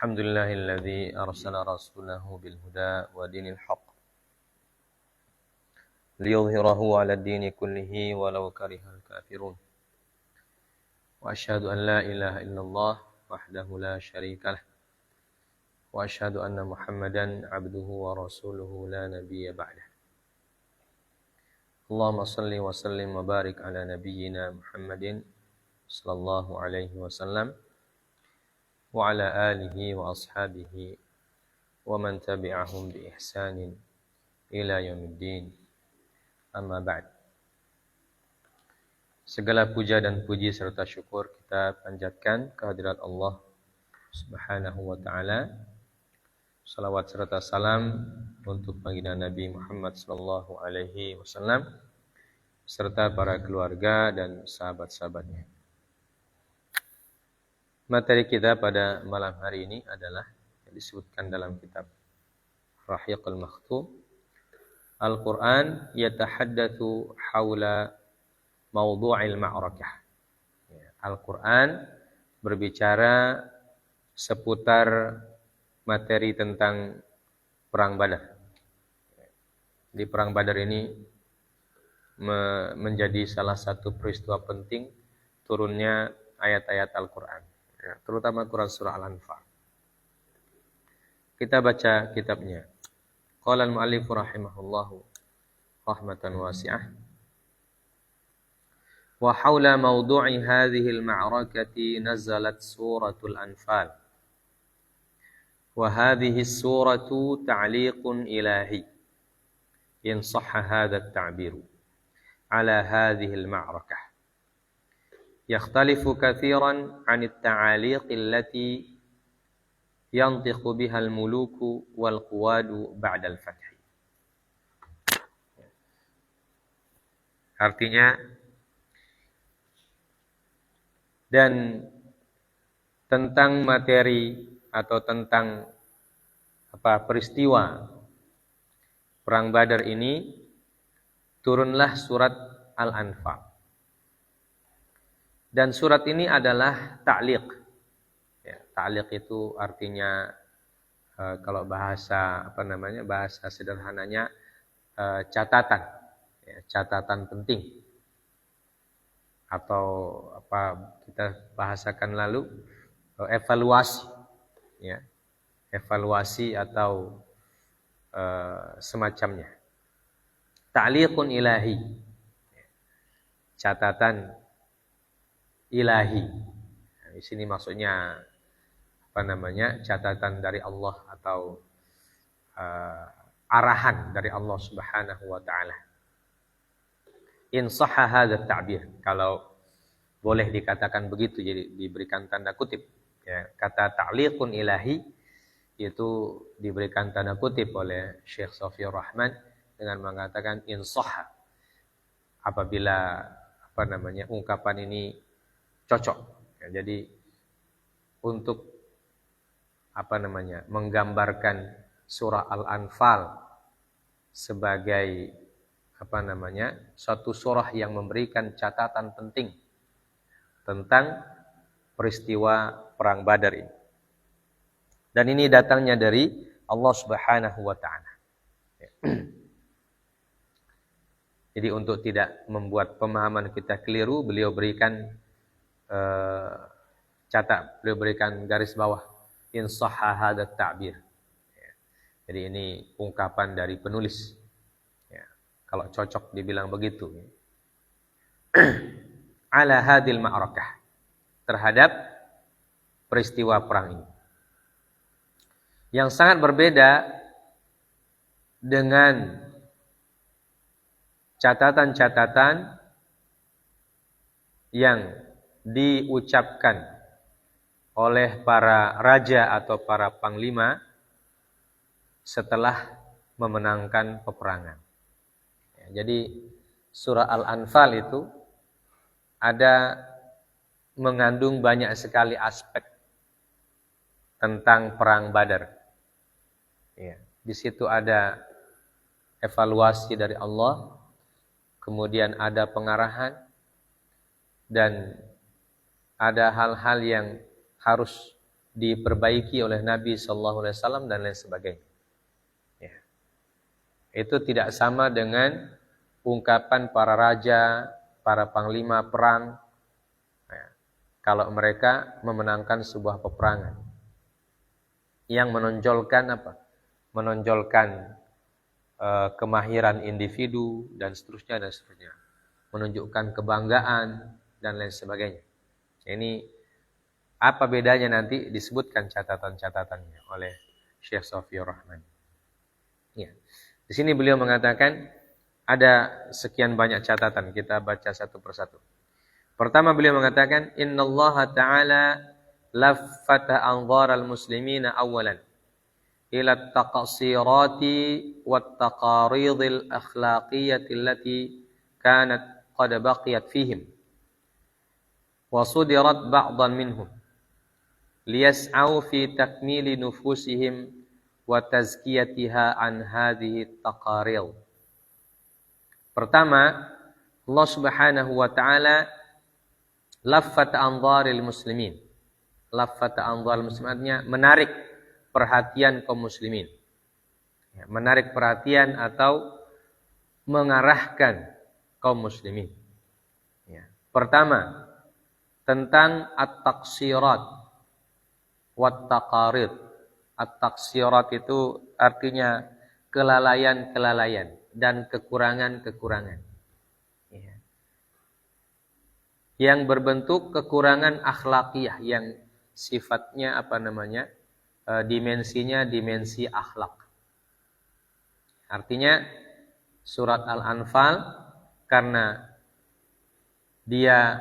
Alhamdulillahilladzi arsala rasulahu bil huda wa dinil haqq liyudhhirahu 'ala ad-dini kullihi walau karihal kafirun. Wa asyhadu an la ilaha illallah wahdahu la syarikalah wa asyhadu anna Muhammadan 'abduhu wa rasuluhu la nabiyya ba'dah. Allahumma shalli wa sallim wa barik ala nabiyyina Muhammadin sallallahu alaihi wasallam wa ala alihi wa ashabihi wa man tabi'ahum bi ihsanin ila yaumiddin. Amma ba'd. Segala puja dan puji serta syukur kita panjatkan kehadirat Allah Subhanahu wa taala. Salawat serta salam untuk baginda Nabi Muhammad sallallahu alaihi wasallam serta para keluarga dan sahabat-sahabatnya. Materi kita pada malam hari ini adalah yang disebutkan dalam kitab Rahiqul Makhtum, Al-Quran yatahaddatsu haula mawdu'il ma'rakah. Al-Quran berbicara seputar materi tentang perang Badar. Di perang Badar ini menjadi salah satu peristiwa penting turunnya ayat-ayat Al-Quran, terutama Quran surah Al-Anfal. Kita baca kitabnya. Qala al-mu'allif rahimahullahu rahmatan wasi'ah. Wa hawla mawdu'i hadhihi al-ma'rakati nazalat suratul Anfal. Wa hadhihi as-suratu ta'liqun ilahi. In sahha hadha at-ta'biru ala hadhihi al-ma'rakah. Yakhtalifu kathiran 'an at-ta'aliq allati yantiqu biha al-muluku wal quwadu ba'da al-fath. Artinya, dan tentang materi atau tentang peristiwa perang Badar ini turunlah surat Al-Anfal. Dan surat ini adalah ta'liq. Ta'liq itu artinya kalau bahasa bahasa sederhananya catatan, catatan penting, atau kita bahasakan lalu evaluasi, evaluasi atau semacamnya. Ta'liqun ilahi, catatan ilahi. Di sini maksudnya catatan dari Allah atau arahan dari Allah Subhanahu wa taala. In sahha hadha ta'bir, kalau boleh dikatakan begitu, jadi diberikan tanda kutip. Kata ta'liqun ilahi itu diberikan tanda kutip oleh Syekh Safiyur Rahman dengan mengatakan in sahha, apabila ungkapan ini cocok. Jadi untuk menggambarkan surah Al-Anfal sebagai suatu surah yang memberikan catatan penting tentang peristiwa perang Badar ini. Dan ini datangnya dari Allah Subhanahu wa taala. Jadi untuk tidak membuat pemahaman kita keliru, beliau berikan beliau berikan garis bawah in sahha hadha ta'bir. Jadi ini ungkapan dari penulis. Kalau cocok dibilang begitu. Ala hadil ma'rakah, terhadap peristiwa perang ini. Yang sangat berbeda dengan catatan-catatan yang diucapkan oleh para raja atau para panglima setelah memenangkan peperangan. Jadi surah Al-Anfal itu mengandung banyak sekali aspek tentang perang Badar. Di situ ada evaluasi dari Allah, kemudian ada pengarahan, dan ada hal-hal yang harus diperbaiki oleh Nabi Sallallahu Alaihi Wasallam dan lain sebagainya. Ya. Itu tidak sama dengan ungkapan para raja, para panglima perang, ya, kalau mereka memenangkan sebuah peperangan yang menonjolkan apa? Menonjolkan kemahiran individu dan seterusnya dan seterusnya, menunjukkan kebanggaan dan lain sebagainya. Ini apa bedanya nanti disebutkan catatan-catatannya oleh Syekh Shafiyur Rahman. Ya. Di sini beliau mengatakan ada sekian banyak catatan, kita baca satu persatu. Pertama beliau mengatakan innallaha ta'ala laffata anzaral muslimina awalan ila at-taqsirati wat-taqaridil akhlaqiyati allati kanat qad baqiyat fihim wa sudirat ba'dhan minhum liyas'au fi takmili nufusihim wa tazkiyatiha an hadhihi taqaril. Pertama, Allah Subhanahu wa taala laffat anzaril muslimin. Laffat anzaril muslimin artinya menarik perhatian kaum muslimin. Ya, menarik perhatian atau mengarahkan kaum muslimin. Ya. Pertama, tentang at-taqsirat wat-taqarid. At-taqsirat itu artinya kelalaian-kelalaian dan kekurangan-kekurangan. Ya. Yang berbentuk kekurangan akhlakiyah yang sifatnya dimensinya dimensi akhlak. Artinya surat Al-Anfal karena dia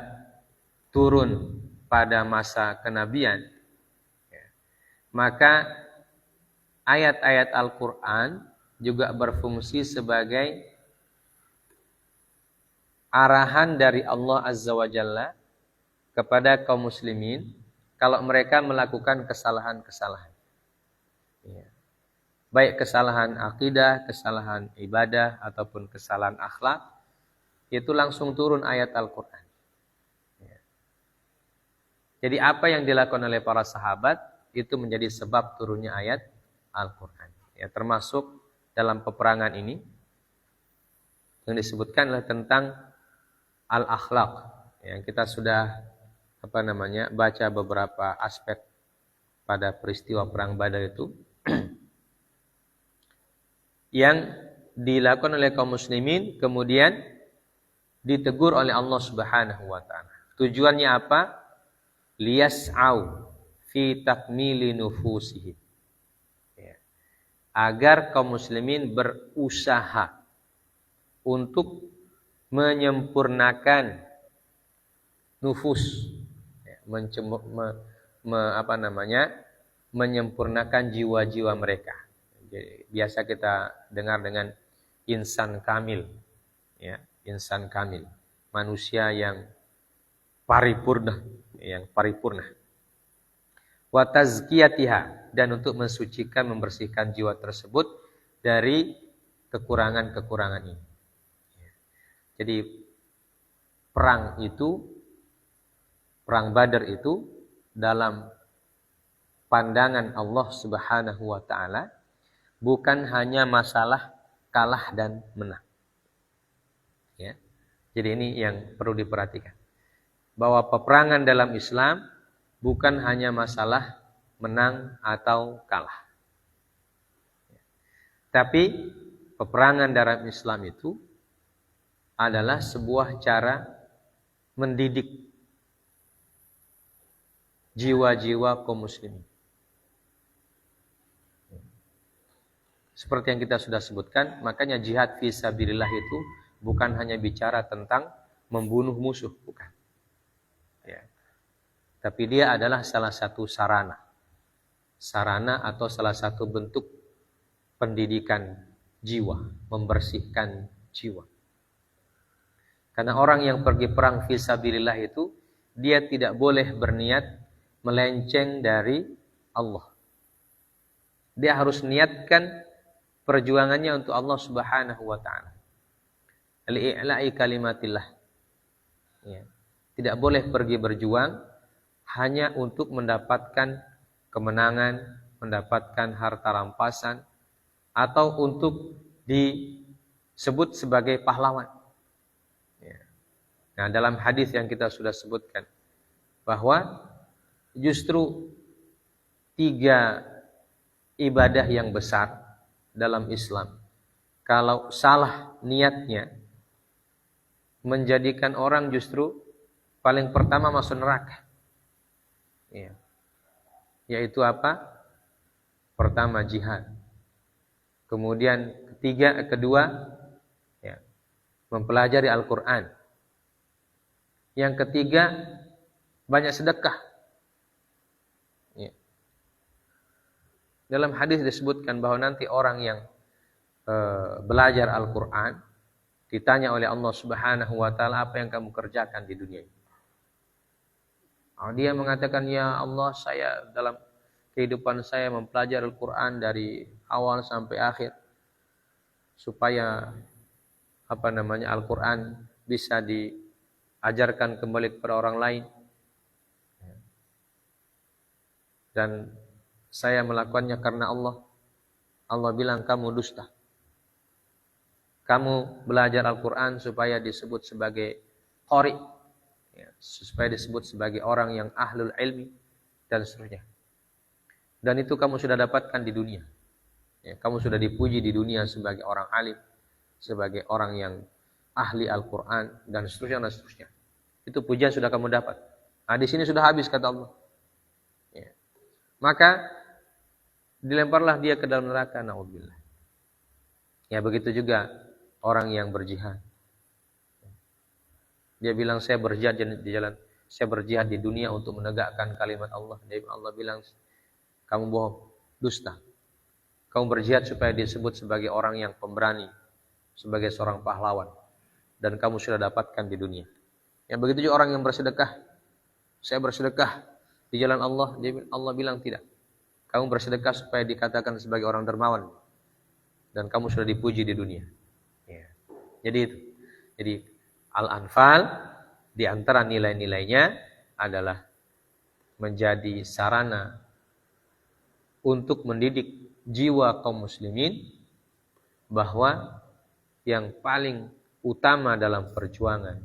turun pada masa kenabian, maka ayat-ayat Al-Quran juga berfungsi sebagai arahan dari Allah Azza wa Jalla kepada kaum muslimin kalau mereka melakukan kesalahan-kesalahan. Ya. Baik kesalahan akidah, kesalahan ibadah, ataupun kesalahan akhlak, itu langsung turun ayat Al-Quran. Ya. Jadi apa yang dilakukan oleh para sahabat, itu menjadi sebab turunnya ayat Al-Quran. Ya, termasuk dalam peperangan ini, yang disebutkan adalah tentang al-akhlaq. Yang kita sudah baca beberapa aspek pada peristiwa perang Badar itu yang dilakukan oleh kaum muslimin kemudian ditegur oleh Allah Subhanahu wa taala. Tujuannya apa? Liyas'au fi takmili nufusihim. Ya. Agar kaum muslimin berusaha untuk menyempurnakan nufus, ya, menyempurnakan jiwa-jiwa mereka. Jadi, biasa kita dengar dengan insan kamil, ya, insan kamil, manusia yang paripurna, Wa tazkiyatiha, dan untuk mensucikan, membersihkan jiwa tersebut dari kekurangan-kekurangan ini. Jadi perang Badar itu dalam pandangan Allah Subhanahu wa taala bukan hanya masalah kalah dan menang. Ya. Jadi ini yang perlu diperhatikan. Bahwa peperangan dalam Islam bukan hanya masalah menang atau kalah. Tapi peperangan dalam Islam itu adalah sebuah cara mendidik jiwa-jiwa kaum muslimin. Seperti yang kita sudah sebutkan, makanya jihad fi sabilillah itu bukan hanya bicara tentang membunuh musuh, bukan. Ya. Tapi dia adalah salah satu sarana atau salah satu bentuk pendidikan jiwa, membersihkan jiwa. Karena orang yang pergi perang fi sabilillah itu dia tidak boleh berniat melenceng dari Allah. Dia harus niatkan perjuangannya untuk Allah Subhanahu wa taala. Li'i'la'i kalimatillah. Ya. Tidak boleh pergi berjuang hanya untuk mendapatkan kemenangan, mendapatkan harta rampasan, atau untuk disebut sebagai pahlawan. Ya. Nah, dalam hadis yang kita sudah sebutkan, bahwa justru 3 ibadah yang besar dalam Islam, kalau salah niatnya, menjadikan orang justru paling pertama masuk neraka. Ya. Yaitu apa? Pertama jihad. Kemudian kedua, ya, mempelajari Al-Quran. Yang ketiga, banyak sedekah. Ya. Dalam hadis disebutkan bahwa nanti orang yang belajar Al-Quran ditanya oleh Allah Subhanahu wa Ta'ala, apa yang kamu kerjakan di dunia ini? Dia mengatakan, ya Allah, saya dalam kehidupan saya mempelajari Al-Quran dari awal sampai akhir, supaya Al-Quran bisa diajarkan kembali kepada orang lain. Dan saya melakukannya karena Allah. Allah bilang, kamu dusta. Kamu belajar Al-Quran supaya disebut sebagai qari, ya, supaya disebut sebagai orang yang ahlul ilmi, dan seterusnya. Dan itu kamu sudah dapatkan di dunia. Ya, kamu sudah dipuji di dunia sebagai orang alim, sebagai orang yang ahli Al-Quran, dan seterusnya, dan seterusnya. Itu pujian sudah kamu dapat. Nah, di sini sudah habis, kata Allah. Ya. Maka dilemparlah dia ke dalam neraka, na'udzubillah. Ya, begitu juga orang yang berjihad. Dia bilang, saya berjihad di jalan, saya berjihad di dunia untuk menegakkan kalimat Allah. Allah bilang, kamu bohong, dusta. Kamu berjihad supaya disebut sebagai orang yang pemberani, sebagai seorang pahlawan, dan kamu sudah dapatkan di dunia. Ya, begitu juga orang yang bersedekah. Saya bersedekah di jalan Allah. Allah bilang, tidak. Kamu bersedekah supaya dikatakan sebagai orang dermawan, dan kamu sudah dipuji di dunia. Ya. Jadi itu. Jadi Al-Anfal di antara nilai-nilainya adalah menjadi sarana untuk mendidik jiwa kaum muslimin bahwa yang paling utama dalam perjuangan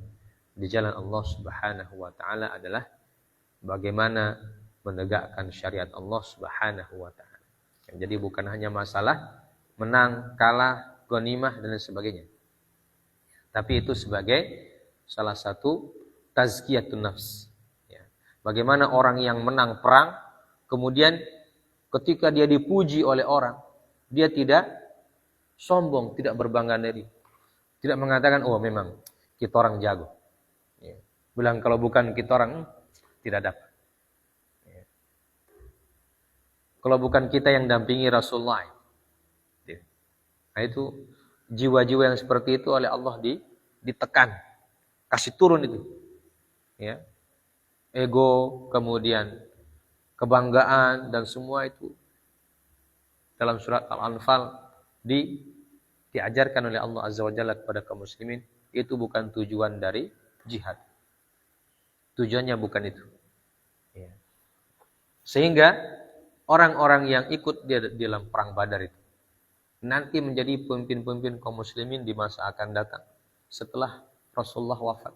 di jalan Allah Subhanahu wa Ta'ala adalah bagaimana menegakkan syariat Allah Subhanahu wa Ta'ala. Jadi bukan hanya masalah menang, kalah, ghanimah dan sebagainya, tapi itu sebagai salah satu tazkiyatun nafs. Ya. Bagaimana orang yang menang perang, kemudian ketika dia dipuji oleh orang, dia tidak sombong, tidak berbangga diri, tidak mengatakan, oh memang kita orang jago. Ya. Bilang kalau bukan kita orang, tidak dapat. Ya. Kalau bukan kita yang dampingi Rasulullah. Ya. Nah itu jiwa-jiwa yang seperti itu oleh Allah ditekan, kasih turun itu, ya, ego, kemudian kebanggaan dan semua itu dalam surat Al-Anfal diajarkan oleh Allah Azza wa Jalla kepada kaum muslimin. Itu bukan tujuan dari jihad, tujuannya bukan itu. Ya. Sehingga orang-orang yang ikut di dalam perang Badar itu nanti menjadi pemimpin-pemimpin kaum muslimin di masa akan datang setelah Rasulullah wafat.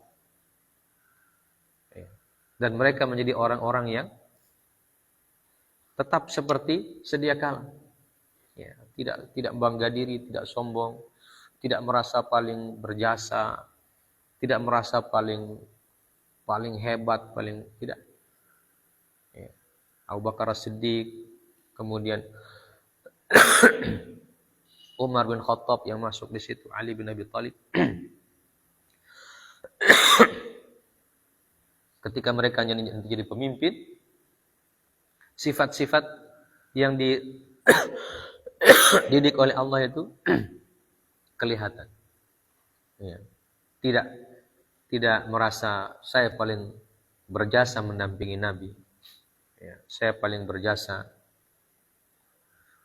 Dan mereka menjadi orang-orang yang tetap seperti sedia kala. Ya, tidak bangga diri, tidak sombong, tidak merasa paling berjasa, tidak merasa paling hebat, paling tidak. Ya. Abu Bakar As-Siddiq, kemudian Umar bin Khattab yang masuk di situ, Ali bin Abi Thalib. Ketika mereka jadi pemimpin, sifat-sifat yang dididik oleh Allah itu kelihatan. Ya. Tidak merasa saya paling berjasa mendampingi Nabi. Ya. Saya paling berjasa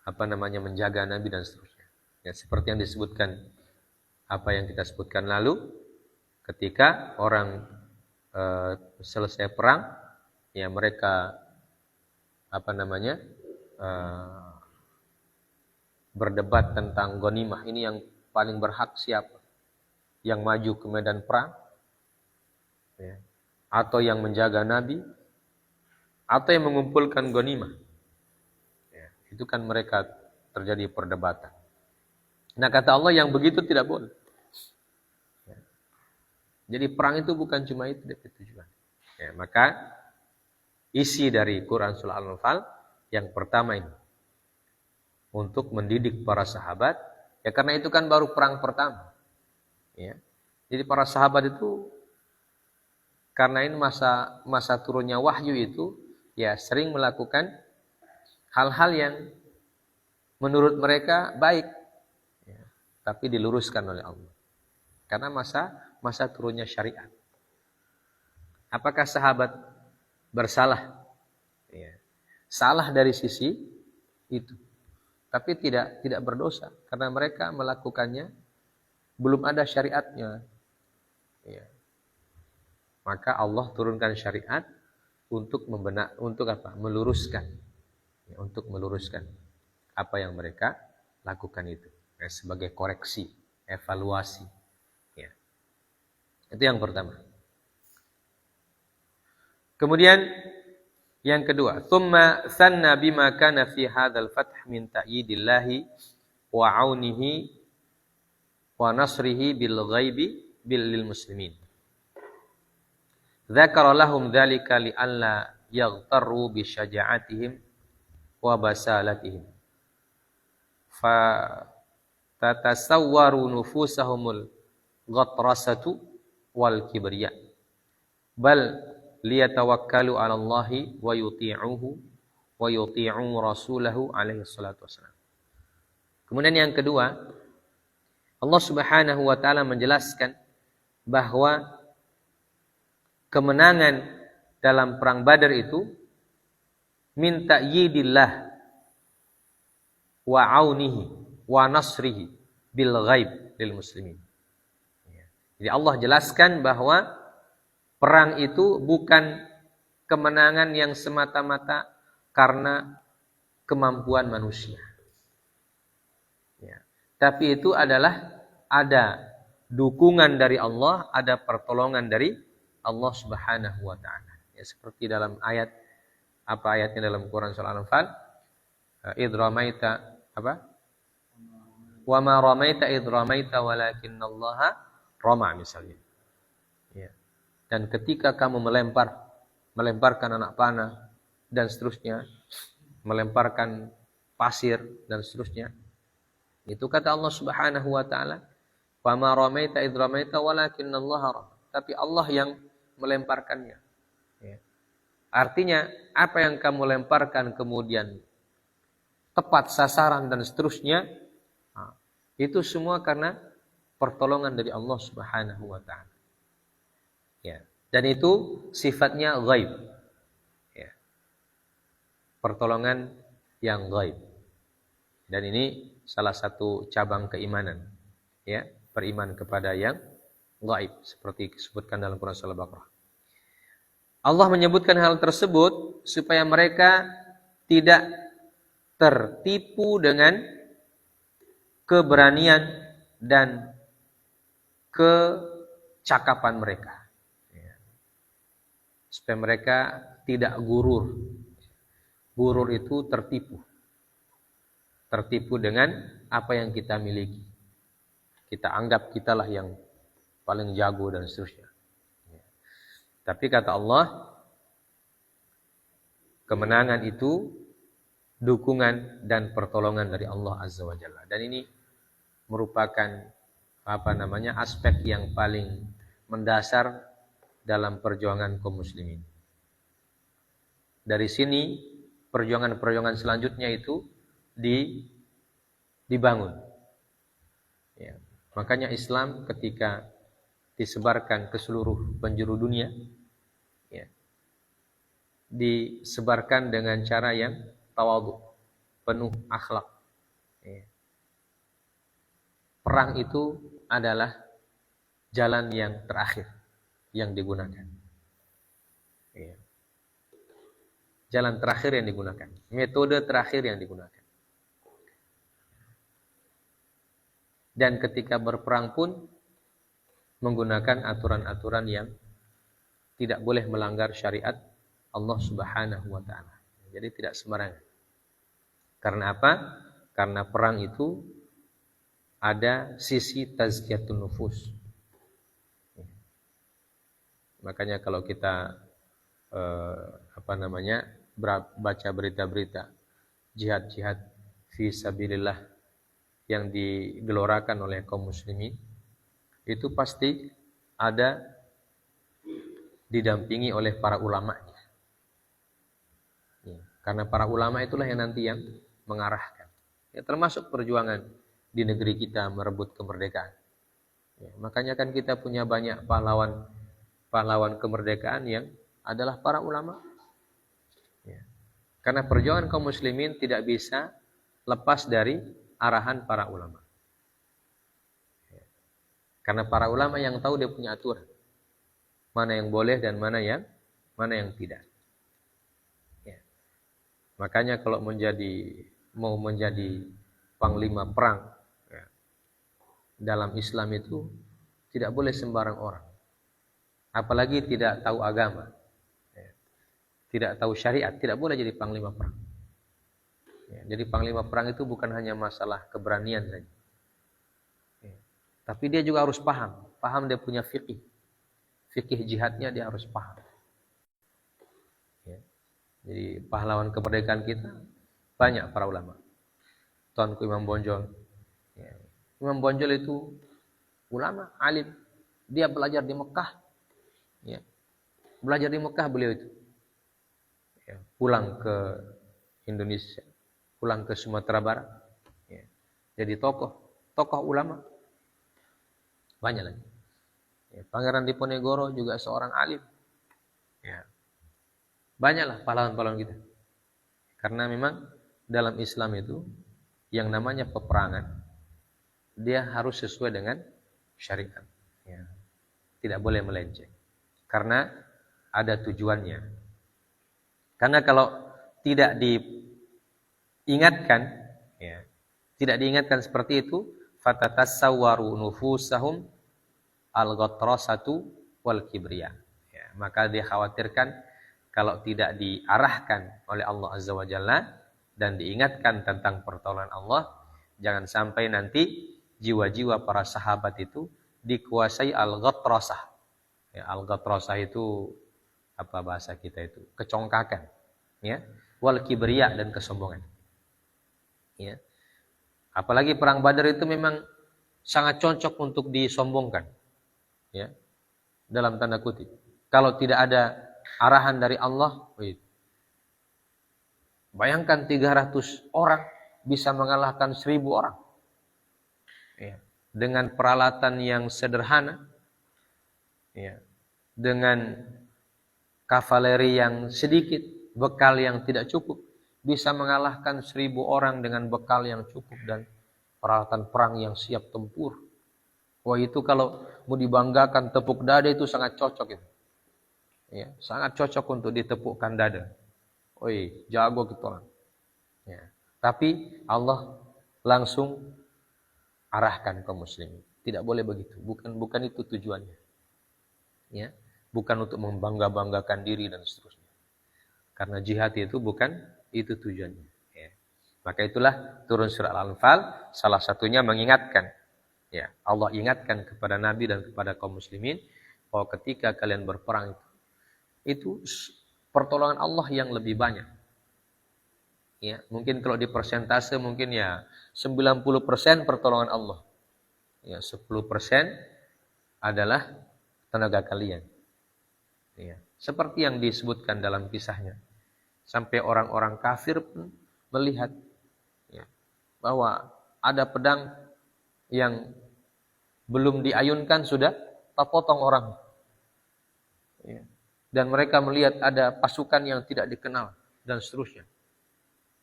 menjaga Nabi dan seterusnya. Ya, seperti yang disebutkan, apa yang kita sebutkan lalu, ketika orang selesai perang, ya mereka berdebat tentang ghanimah. Ini yang paling berhak siapa? Yang maju ke medan perang? Ya. Atau yang menjaga Nabi? Atau yang mengumpulkan ghanimah? Ya. Itu kan mereka terjadi perdebatan. Nah kata Allah yang begitu tidak boleh. Ya. Jadi perang itu bukan cuma itu tujuan. Ya, maka isi dari Quran Surah Al-Anfal yang pertama ini untuk mendidik para sahabat, ya karena itu kan baru perang pertama. Ya. Jadi para sahabat itu karena ini masa turunnya wahyu itu, ya sering melakukan hal-hal yang menurut mereka baik, ya, tapi diluruskan oleh Allah. Karena masa turunnya syariat. Apakah sahabat bersalah? Ya. Salah dari sisi itu. Tapi tidak berdosa karena mereka melakukannya belum ada syariatnya. Ya. Maka Allah turunkan syariat untuk meluruskan, ya, untuk meluruskan apa yang mereka lakukan itu, ya, sebagai koreksi, evaluasi. Ya. Itu yang pertama. Kemudian yang kedua, thumma sanna bima kana fi hadzal fath min ta'yidillahi wa 'aunihi wa nasrihi bil ghaibi lil muslimin. Dzakara lahum dzalika li alla yaghtarru bi syaja'atihim wa basalatihim. Fa tatasawwaru nufusahumul ghatrasatu wal kibriya. Bal liyatawakkalu 'ala Allahi wa yuti'uhu wa yuti'u rasulahu alaihi salatu wassalam. Kemudian yang kedua, Allah Subhanahu wa taala menjelaskan bahwa kemenangan dalam perang Badar itu min ta'yidillah wa 'aunihi wa nasrihi bil ghaib lil muslimin. Jadi Allah jelaskan bahwa perang itu bukan kemenangan yang semata-mata karena kemampuan manusia. Ya. Tapi itu adalah ada dukungan dari Allah, ada pertolongan dari Allah Subhanahu wa taala. Ya, seperti dalam ayat ayatnya dalam Quran surah Al-Anfal, idh ramaita wa ma ramaita idh ramaita walakinnallaha rama misalnya. Ya. Dan ketika kamu melemparkan anak panah dan seterusnya, melemparkan pasir dan seterusnya, itu kata Allah Subhanahu wa taala, "Wa ma ramaita idh ramaita walakinnallaha rama." Tapi Allah yang melemparkannya. Ya. Artinya apa yang kamu lemparkan kemudian tepat sasaran dan seterusnya, itu semua karena pertolongan dari Allah Subhanahu wa taala. Ya. Dan itu sifatnya ghaib. Ya. Pertolongan yang ghaib. Dan ini salah satu cabang keimanan. Ya, beriman kepada yang ghaib seperti disebutkan dalam Quran surah Al-Baqarah. Allah menyebutkan hal tersebut supaya mereka tidak tertipu dengan keberanian dan kecakapan mereka. Supaya mereka tidak gurur. Gurur itu tertipu. Tertipu dengan apa yang kita miliki. Kita anggap kitalah yang paling jago dan seterusnya. Tapi kata Allah, kemenangan itu dukungan dan pertolongan dari Allah Azza wa Jalla. Dan ini merupakan aspek yang paling mendasar dalam perjuangan kaum muslimin. Dari sini perjuangan-perjuangan selanjutnya itu dibangun. Ya. Makanya Islam ketika disebarkan ke seluruh penjuru dunia, ya, disebarkan dengan cara yang tawadhu, penuh akhlak. Ya. Perang itu adalah jalan yang terakhir yang digunakan. Ya. Jalan terakhir yang digunakan, metode terakhir yang digunakan. Dan ketika berperang pun menggunakan aturan-aturan yang tidak boleh melanggar syariat Allah Subhanahu wa taala. Jadi tidak sembarangan. Karena apa? Karena perang itu ada sisi tazkiyatun nufus. Makanya kalau kita baca berita-berita jihad-jihad fi sabilillah yang digelorakan oleh kaum muslimin, itu pasti ada didampingi oleh para ulamanya. Karena para ulama itulah yang nanti yang mengarahkan. Ya, termasuk perjuangan di negeri kita merebut kemerdekaan. Ya, makanya kan kita punya banyak pahlawan kemerdekaan yang adalah para ulama. Ya. Karena perjuangan kaum muslimin tidak bisa lepas dari arahan para ulama. Ya. Karena para ulama yang tahu, dia punya aturan. Mana yang boleh dan mana yang tidak. Ya. Makanya kalau mau menjadi panglima perang, ya, dalam Islam itu tidak boleh sembarang orang. Apalagi tidak tahu agama, ya, tidak tahu syariat, tidak boleh jadi panglima perang. Ya, jadi panglima perang itu bukan hanya masalah keberanian saja. Ya. Tapi dia juga harus paham dia punya fikih. Fikih jihadnya dia harus paham. Ya. Jadi pahlawan kemerdekaan kita banyak para ulama. Tuanku Imam Bonjol. Ya. Imam Bonjol itu ulama, alim. Dia belajar di Mekah. Ya. Belajar di Mekah beliau itu. Ya. Pulang ke Indonesia, pulang ke Sumatera Barat. Ya. Jadi tokoh ulama. Banyak lagi. Ya. Pangeran Diponegoro juga seorang alim. Ya. Banyaklah pahlawan-pahlawan kita. Karena memang dalam Islam itu yang namanya peperangan, dia harus sesuai dengan syariat. Ya. Tidak boleh melenceng. Karena ada tujuannya. Karena kalau tidak diingatkan, ya, tidak diingatkan seperti itu, fatatasawwaru nufusahum al-ghatrasatu wal kibriya. Ya, maka dikhawatirkan kalau tidak diarahkan oleh Allah Azza wa Jalla dan diingatkan tentang pertolongan Allah, jangan sampai nanti jiwa-jiwa para sahabat itu dikuasai al-ghatrasah. Ya, al-ghatrasah itu apa bahasa kita itu? Kecongkakan, ya. Wal kibriya, dan kesombongan. Ya. Apalagi perang Badar itu memang sangat cocok untuk disombongkan. Ya. Dalam tanda kutip. Kalau tidak ada arahan dari Allah, bayangkan 300 orang bisa mengalahkan 1000 orang. Ya. Dengan peralatan yang sederhana, ya, dengan kavaleri yang sedikit, bekal yang tidak cukup, bisa mengalahkan 1000 orang dengan bekal yang cukup dan peralatan perang yang siap tempur. Wah, itu kalau mau dibanggakan tepuk dada itu sangat cocok itu. Ya, sangat cocok untuk ditepukkan dada. Oi, jago gitu orang. Ya. Tapi Allah langsung arahkan kaum muslimin. Tidak boleh begitu. Bukan itu tujuannya. Ya, bukan untuk membangga-banggakan diri dan seterusnya. Karena jihad itu bukan itu tujuannya. Ya. Maka itulah turun surah Al-Anfal, salah satunya mengingatkan. Ya, Allah ingatkan kepada Nabi dan kepada kaum muslimin bahwa ketika kalian berperang itu pertolongan Allah yang lebih banyak. Ya, mungkin kalau di persentase mungkin ya 90% pertolongan Allah. Ya, 10% adalah tenaga kalian. Ya, seperti yang disebutkan dalam kisahnya. Sampai orang-orang kafir pun melihat, ya, bahwa ada pedang yang belum diayunkan sudah terpotong orang. Ya. Dan mereka melihat ada pasukan yang tidak dikenal dan seterusnya.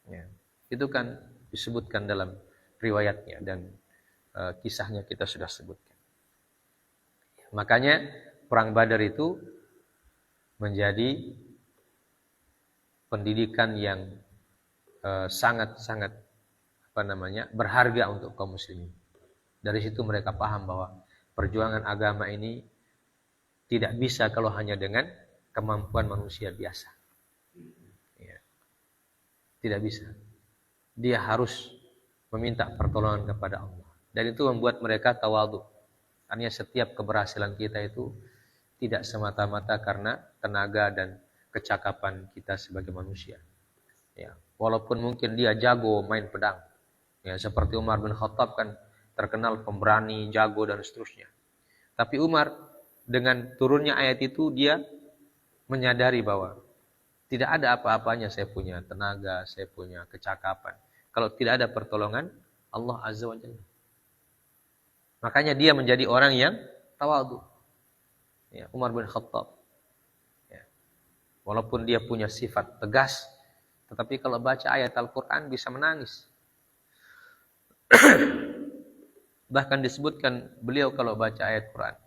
Ya. Itu kan disebutkan dalam riwayatnya dan kisahnya kita sudah sebutkan. Makanya perang Badar itu menjadi pendidikan yang sangat-sangat berharga untuk kaum muslimin. Dari situ mereka paham bahwa perjuangan agama ini tidak bisa kalau hanya dengan kemampuan manusia biasa. Ya. Tidak bisa. Dia harus meminta pertolongan kepada Allah. Dan itu membuat mereka tawadhu. Artinya setiap keberhasilan kita itu tidak semata-mata karena tenaga dan kecakapan kita sebagai manusia. Ya. Walaupun mungkin dia jago main pedang. Ya, seperti Umar bin Khattab kan terkenal pemberani, jago dan seterusnya. Tapi Umar dengan turunnya ayat itu dia menyadari bahwa tidak ada apa-apanya saya punya tenaga, saya punya kecakapan. Kalau tidak ada pertolongan Allah Azza wa Jalla. Makanya dia menjadi orang yang tawadhu. Ya, Umar bin Khattab. Ya. Walaupun dia punya sifat tegas, tetapi kalau baca ayat Al-Quran bisa menangis. Bahkan disebutkan beliau kalau baca ayat Quran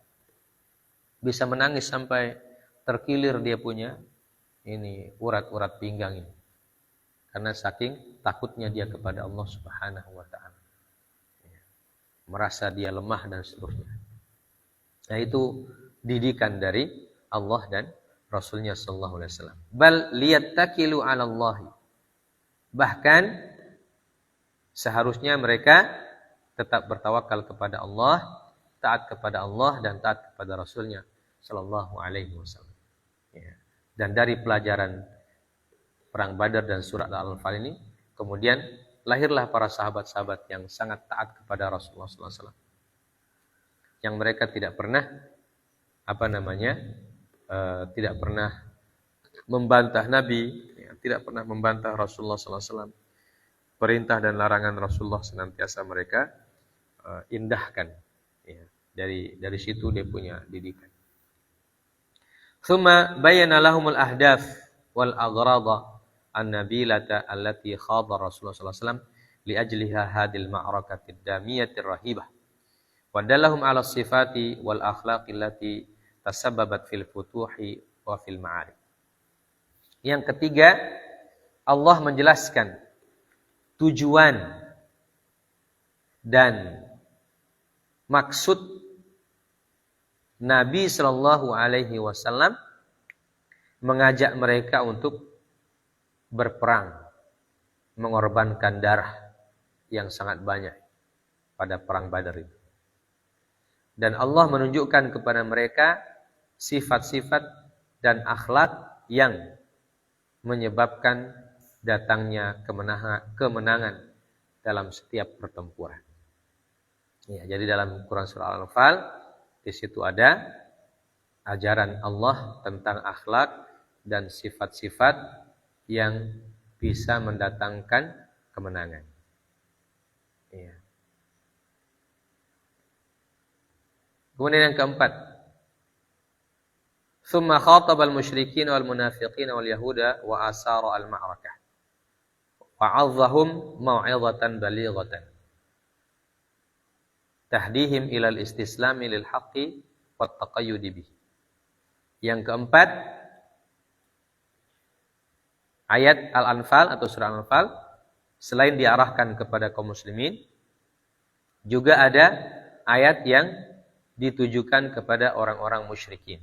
bisa menangis sampai terkilir dia punya ini urat-urat pinggang ini. Karena saking takutnya dia kepada Allah Subhanahu wa taala. Merasa dia lemah dan seterusnya. Nah, itu didikan dari Allah dan Rasulnya sallallahu alaihi wasallam. Bal liyattakilu 'ala Allah. Bahkan seharusnya mereka tetap bertawakal kepada Allah, taat kepada Allah dan taat kepada Rasulnya sallallahu alaihi wasallam. Ya. Dan dari pelajaran perang Badar dan surat Al-Anfal ini, kemudian lahirlah para sahabat-sahabat yang sangat taat kepada Rasulullah sallallahu alaihi wasallam. Yang mereka tidak pernah tidak pernah membantah Nabi, ya, tidak pernah membantah Rasulullah sallallahu alaihi wasallam. Perintah dan larangan Rasulullah senantiasa mereka indahkan. Ya, dari situ dia punya didikan. Tsumma bayyana lahumul ahdaf wal aghrada an-nabilata allati khadha Rasulullah sallallahu alaihi wasallam li ajliha hadil ma'rakatid damiyatir rahibah. Wa dallahum 'ala sifati wal akhlaqi allati tasabbabat fil futuhi wa fil ma'arif. Yang ketiga, Allah menjelaskan tujuan dan maksud Nabi sallallahu alaihi wasallam mengajak mereka untuk berperang, mengorbankan darah yang sangat banyak pada perang Badar itu. Dan Allah menunjukkan kepada mereka sifat-sifat dan akhlak yang menyebabkan datangnya kemenangan dalam setiap pertempuran. Ya, jadi dalam Quran surah Al-Anfal di situ ada ajaran Allah tentang akhlak dan sifat-sifat yang bisa mendatangkan kemenangan. Ya. Kemudian yang keempat, tsumma khatabal musyrikin wal munafiqin wal yahuda wa asara al ma'rakah. Wa'adzahum mau'izatan balighatan. Tahdihim ilal istislami lil haqqi wat taqayyudi bih. Yang keempat, ayat Al-Anfal atau surah Al-Anfal selain diarahkan kepada kaum muslimin, juga ada ayat yang ditujukan kepada orang-orang musyrikin,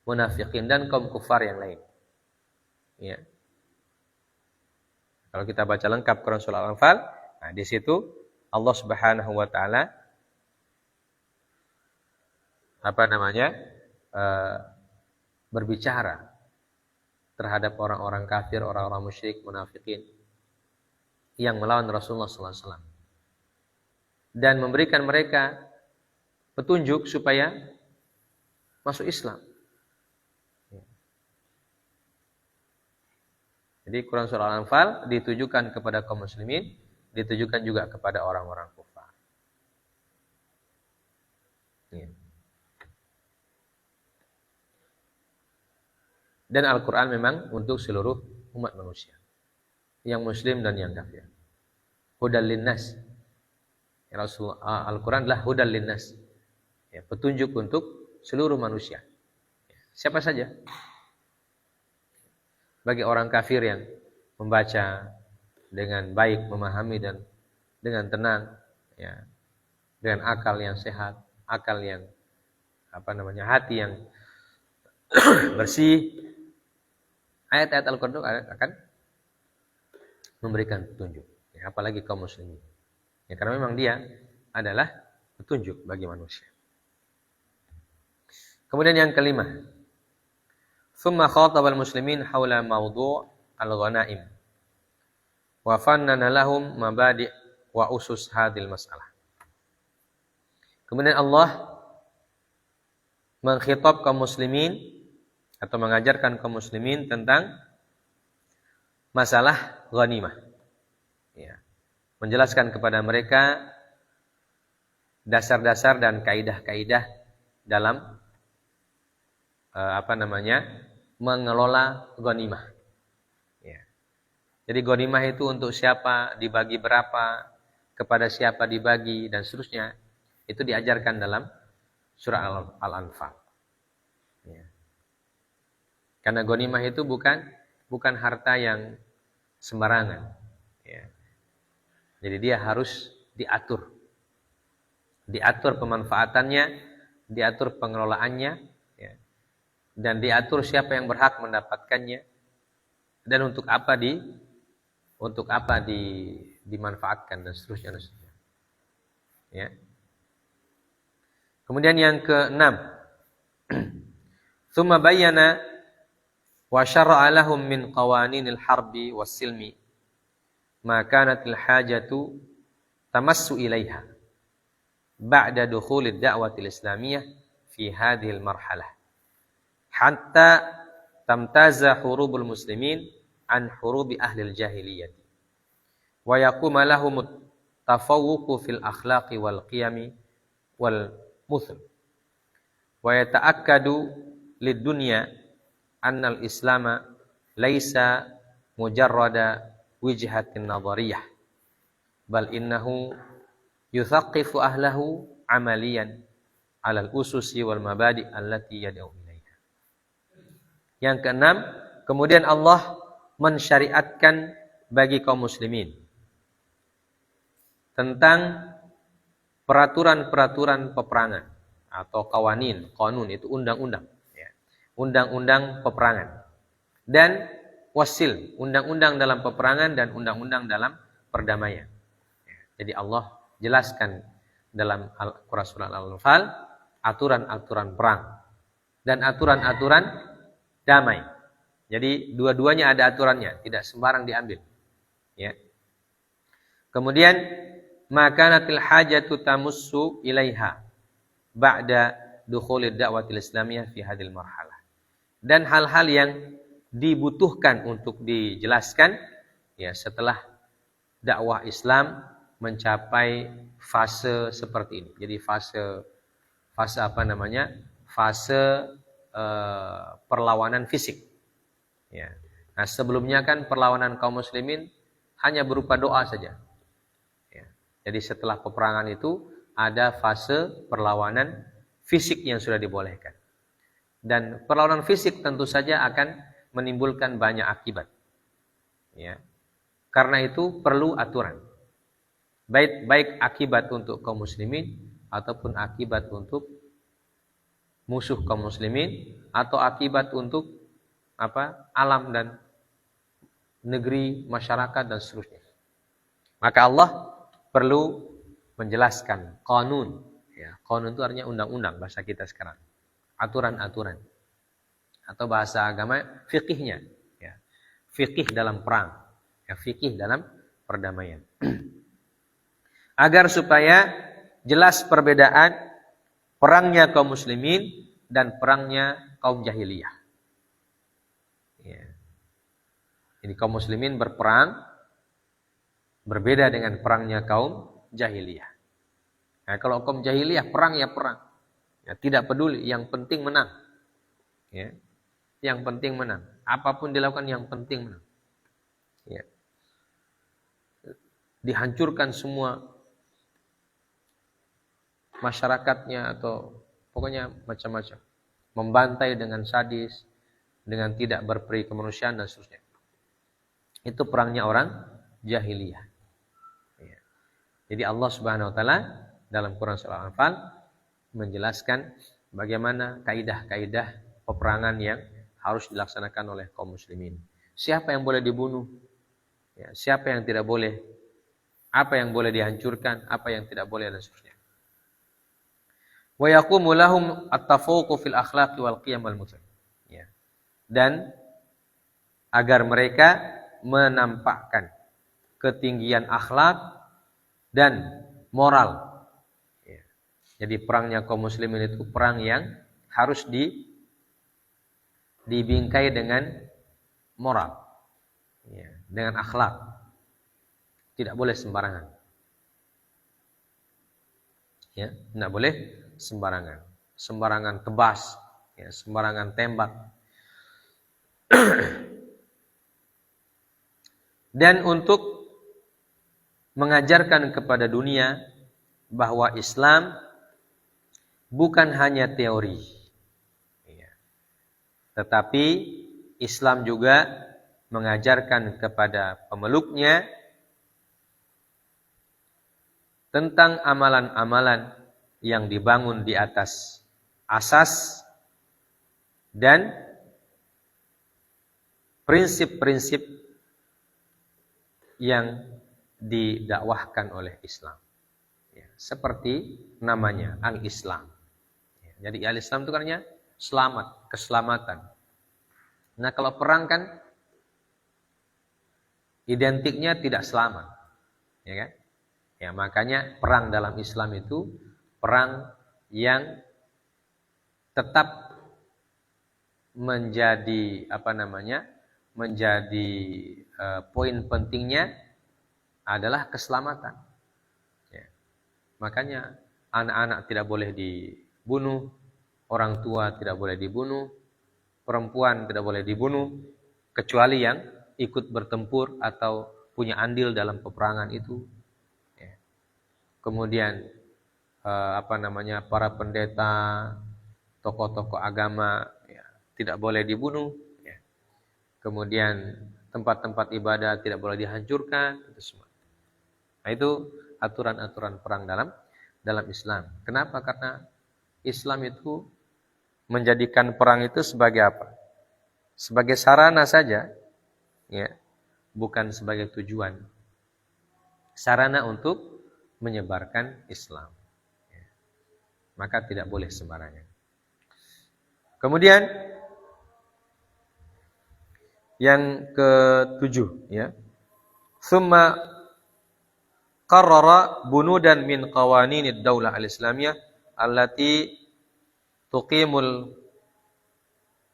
munafikin dan kaum kufar yang lain. Ya. Kalau kita baca lengkap Quran surah Al-Anfal, nah di situ Allah Subhanahu wa taala berbicara terhadap orang-orang kafir, orang-orang musyrik, munafikin yang melawan Rasulullah sallallahu alaihi wasallam dan memberikan mereka petunjuk supaya masuk Islam. Jadi Quran surah Al-Anfal ditujukan kepada kaum muslimin, ditujukan juga kepada orang-orang kufar. Ya. Dan Al-Quran memang untuk seluruh umat manusia, yang muslim dan yang kafir. Hudal linnas. Ya, Al-Quran adalah hudal linnas. Ya, petunjuk untuk seluruh manusia. Siapa saja. bagi orang kafir yang membaca dengan baik, memahami dan dengan tenang, ya, dengan akal yang sehat, akal yang hati yang bersih, ayat-ayat Al-Qur'an akan memberikan petunjuk. Ya, apalagi kaum muslimin. Ya, karena memang dia adalah petunjuk bagi manusia. Kemudian yang kelima, thumma khatabal muslimin haula mawdu' al-ghanaim wa fannana lahum mabadi' wa usus hadil mas'alah. Kemudian Allah mengkhitab kaum muslimin atau mengajarkan kaum muslimin tentang masalah ghanimah. Ya. Menjelaskan kepada mereka dasar-dasar dan kaidah-kaidah dalam mengelola ghanimah. Ya. Jadi ghanimah itu untuk siapa, dibagi berapa, kepada siapa dibagi dan seterusnya. Itu diajarkan dalam surah Al-Anfal. Ya. Karena ghanimah itu bukan harta yang sembarangan. Ya. Jadi dia harus diatur. Diatur pemanfaatannya, diatur pengelolaannya, ya. Dan diatur siapa yang berhak mendapatkannya dan untuk apa dimanfaatkan dan seterusnya. Ya. Kemudian yang keenam, tsumma bayyana wa syara'a lahum min qawaninil harbi was-silmi ma kanatil hajatu tamassu ilaiha ba'da dukhulid da'watil islamiyah fi hadhil marhalah hatta tamtaza hurubul muslimin an hurubi ahlil jahiliyah wa yaquma lahum tafawwuqu fil akhlaqi wal qiyami wal muthal wa yata'akkadu lid dunya annal islama laisa mujarrada wijhatin nadhariyah bal innahu yuthaqifu ahlahu amaliyan alal ususi wal mabadi allati yad'u ilaiha. Yang keenam, kemudian Allah mensyariatkan bagi kaum muslimin tentang peraturan-peraturan peperangan atau qanun itu undang-undang, ya. Undang-undang peperangan dan wasil, undang-undang dalam peperangan dan undang-undang dalam perdamaian. Ya. Jadi Allah jelaskan dalam Al-Qur'an surah Al-Anfal aturan-aturan perang dan aturan-aturan damai. Jadi dua-duanya ada aturannya, tidak sembarang diambil. Ya. Kemudian makanatil hajatu tamussu ilaiha ba'da dukhulid da'watil islamiyah fi hadil marhalah. Dan hal-hal yang dibutuhkan untuk dijelaskan ya setelah dakwah Islam mencapai fase seperti ini. Jadi fase perlawanan fisik. Ya. Nah, sebelumnya kan perlawanan kaum muslimin hanya berupa doa saja. Ya. Jadi setelah peperangan itu ada fase perlawanan fisik yang sudah dibolehkan. Dan perlawanan fisik tentu saja akan menimbulkan banyak akibat. Ya. Karena itu perlu aturan. Baik akibat untuk kaum muslimin ataupun akibat untuk musuh kaum muslimin atau akibat untuk alam dan negeri, masyarakat dan seterusnya. Maka Allah perlu menjelaskan qanun. Ya, qanun itu artinya undang-undang bahasa kita sekarang. Aturan-aturan. Atau bahasa agama fikihnya. Ya. Fikih dalam perang. Ya, fikih dalam perdamaian. Agar supaya jelas perbedaan perangnya kaum muslimin dan perangnya kaum jahiliyah. Ya. Jadi kaum muslimin berperang berbeda dengan perangnya kaum jahiliyah. Nah, kalau kaum jahiliyah perang ya perang. Ya, tidak peduli, yang penting menang. Ya. Yang penting menang. Apapun dilakukan yang penting menang. Ya. Dihancurkan semua masyarakatnya atau pokoknya macam-macam. Membantai dengan sadis, dengan tidak berperi kemanusiaan dan seterusnya. Itu perangnya orang jahiliyah. Ya. Jadi Allah Subhanahu wa taala dalam Quran surah Al-Anfal menjelaskan bagaimana kaidah-kaidah peperangan yang harus dilaksanakan oleh kaum muslimin. Siapa yang boleh dibunuh? Ya, siapa yang tidak boleh? Apa yang boleh dihancurkan? Apa yang tidak boleh dan seterusnya. Wa yaqumu lahum at-tafawuqu fil akhlaqi wal qiyam wal mutal. Ya. Dan agar mereka menampakkan ketinggian akhlak dan moral. Ya. Jadi perangnya kaum muslimin itu perang yang harus dibingkai dengan moral. Ya, dengan akhlak. Tidak boleh sembarangan. Ya, tidak boleh sembarangan. Sembarangan tebas, ya, sembarangan tembak. Dan untuk mengajarkan kepada dunia bahwa Islam bukan hanya teori. Ya. Tetapi Islam juga mengajarkan kepada pemeluknya tentang amalan-amalan yang dibangun di atas asas dan prinsip-prinsip yang didakwahkan oleh Islam. Ya, seperti namanya Al-Islam. Ya, jadi Al-Islam itu artinya selamat, keselamatan. Nah kalau perang kan identiknya tidak selamat. Ya kan? Ya, makanya perang dalam Islam itu perang yang tetap menjadi menjadi poin pentingnya adalah keselamatan. Ya. Makanya anak-anak tidak boleh dibunuh, orang tua tidak boleh dibunuh, perempuan tidak boleh dibunuh, kecuali yang ikut bertempur atau punya andil dalam peperangan itu. Ya. Kemudian para pendeta, tokoh-tokoh agama ya, tidak boleh dibunuh. Ya. Kemudian tempat-tempat ibadah tidak boleh dihancurkan, itu semua. Nah itu aturan-aturan perang dalam Islam. Kenapa? Karena Islam itu menjadikan perang itu sebagai apa? Sebagai sarana saja, ya, bukan sebagai tujuan. Sarana untuk menyebarkan Islam. Ya. Maka tidak boleh sembarangan. Kemudian yang ketujuh, ya. Summa qarrara bunudan min qawaninid daulah al-islamiyah allati tuqimul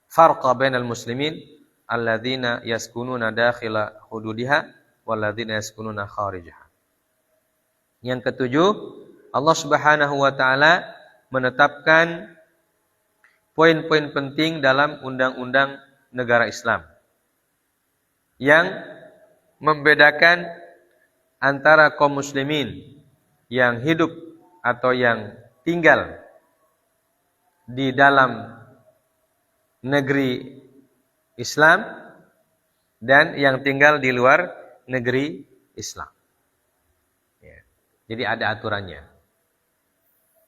farqa bainal muslimin alladzina yaskununa dakhila hududiha walladzina yaskununa kharijaha. Yang ketujuh, Allah Subhanahu wa taala menetapkan poin-poin penting dalam undang-undang negara Islam yang membedakan antara kaum muslimin yang hidup atau yang tinggal di dalam negeri Islam dan yang tinggal di luar negeri Islam. Ya. Jadi ada aturannya.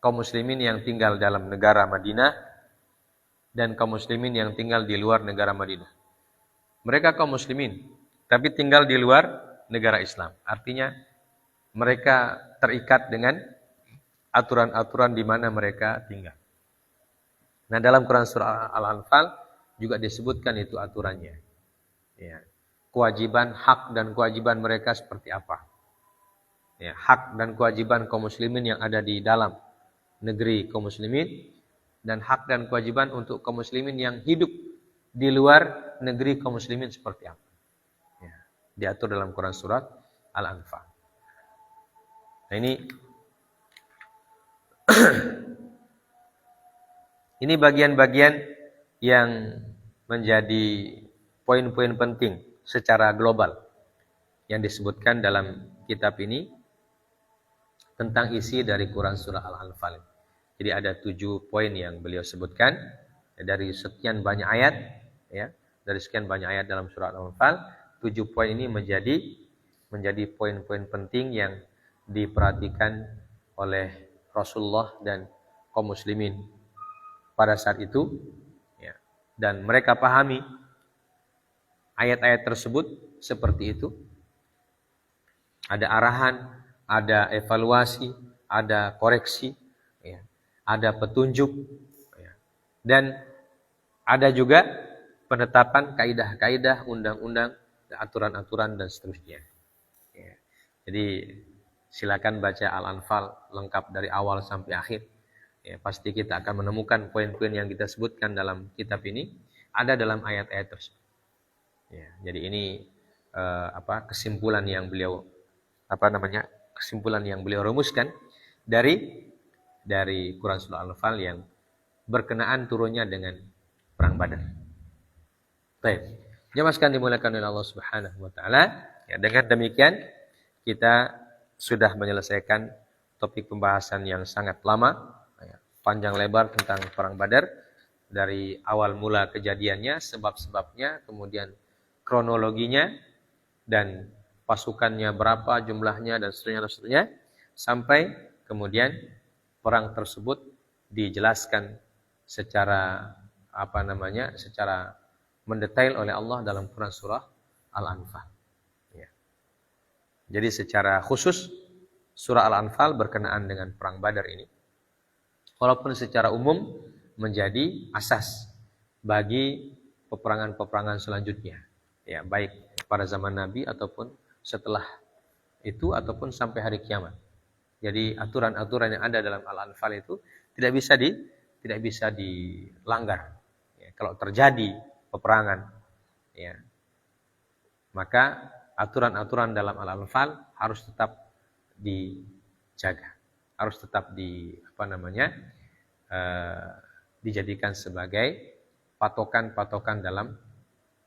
Kaum muslimin yang tinggal dalam negara Madinah dan kaum muslimin yang tinggal di luar negara Madinah. Mereka kaum muslimin, tapi tinggal di luar negara Islam. Artinya mereka terikat dengan aturan-aturan di mana mereka tinggal. Nah dalam Quran surah Al-Anfal juga disebutkan itu aturannya. Ya. Kewajiban, hak dan kewajiban mereka seperti apa. Ya, hak dan kewajiban kaum muslimin yang ada di dalam negeri kaum muslimin dan hak dan kewajiban untuk kaum muslimin yang hidup di luar negeri kaum muslimin seperti apa. Ya, diatur dalam Quran surat Al-Anfal. Nah ini bagian-bagian yang menjadi poin-poin penting secara global yang disebutkan dalam kitab ini tentang isi dari Quran surah Al-Anfal. Jadi ada 7 poin yang beliau sebutkan dari sekian banyak ayat, ya, dari sekian banyak ayat dalam surah Al-Anfal 7 poin ini menjadi poin-poin penting yang diperhatikan oleh Rasulullah dan kaum muslimin pada saat itu, ya. Dan mereka pahami ayat-ayat tersebut seperti itu. Ada arahan, ada evaluasi, ada koreksi, ya. Ada petunjuk, ya. Dan ada juga penetapan kaidah-kaidah, undang-undang, aturan-aturan dan seterusnya. Ya. Jadi silakan baca Al-Anfal lengkap dari awal sampai akhir. Ya, pasti kita akan menemukan poin-poin yang kita sebutkan dalam kitab ini ada dalam ayat-ayat tersebut. Ya, jadi ini kesimpulan yang beliau rumuskan dari Quran surah Al-Anfal yang berkenaan turunnya dengan perang Badar. Baik. Jemaah sekalian dimuliakan oleh Allah Subhanahu wa taala, ya, dengan demikian kita sudah menyelesaikan topik pembahasan yang sangat lama, ya, panjang lebar tentang perang Badar dari awal mula kejadiannya, sebab-sebabnya, kemudian kronologinya dan pasukannya berapa jumlahnya dan seterusnya sampai kemudian perang tersebut dijelaskan secara secara mendetail oleh Allah dalam Quran surah Al-Anfal. Ya. Jadi secara khusus surah Al-Anfal berkenaan dengan perang Badar ini, walaupun secara umum menjadi asas bagi peperangan-peperangan selanjutnya. Ya, baik pada zaman Nabi ataupun setelah itu ataupun sampai hari kiamat. Jadi aturan-aturan yang ada dalam Al-Anfal itu tidak bisa dilanggar. Ya, kalau terjadi peperangan, ya, maka aturan-aturan dalam Al-Anfal harus tetap dijaga, harus tetap dijadikan sebagai patokan-patokan dalam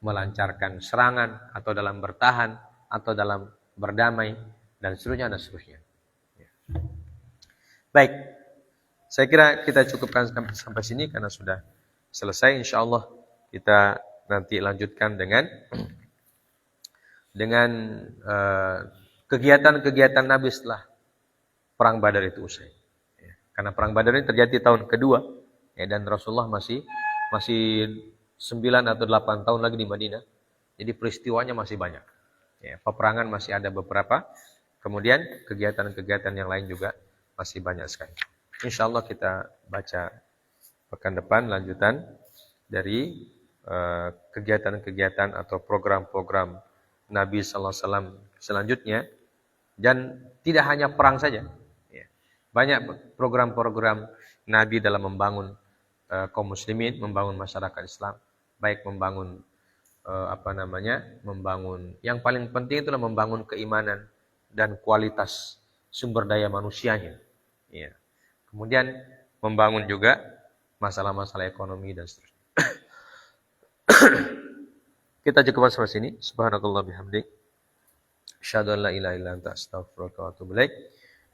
melancarkan serangan atau dalam bertahan atau dalam berdamai dan seterusnya. Ya. Baik, saya kira kita cukupkan sampai sini karena sudah selesai. Insyaallah kita nanti lanjutkan dengan kegiatan-kegiatan Nabi setelah perang Badar itu usai. Ya, karena perang Badar ini terjadi tahun kedua, ya, dan Rasulullah masih 9 atau 8 tahun lagi di Madinah. Jadi peristiwanya masih banyak. Ya, peperangan masih ada beberapa. Kemudian kegiatan-kegiatan yang lain juga masih banyak sekali. Insyaallah kita baca pekan depan lanjutan dari kegiatan-kegiatan atau program-program Nabi sallallahu alaihi wasallam selanjutnya, dan tidak hanya perang saja, ya. Banyak program-program Nabi dalam membangun kaum muslimin, membangun masyarakat Islam, baik membangun membangun yang paling penting itulah membangun keimanan dan kualitas sumber daya manusianya, ya. Kemudian membangun juga masalah-masalah ekonomi dan seterusnya. Kita cukupkan sampai sini. Subhanakallah bihamdik. Asyhadu an la ilaha illa anta astaghfiruka wa atubu ilaik.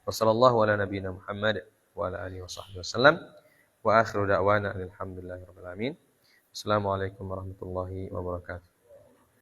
Wassallallahu ala nabiyyina Muhammad wa ala alihi washabbihi wasallam. Wa akhiru da'wana alhamdulillahi rabbil alamin. Assalamualaikum warahmatullahi wabarakatuh.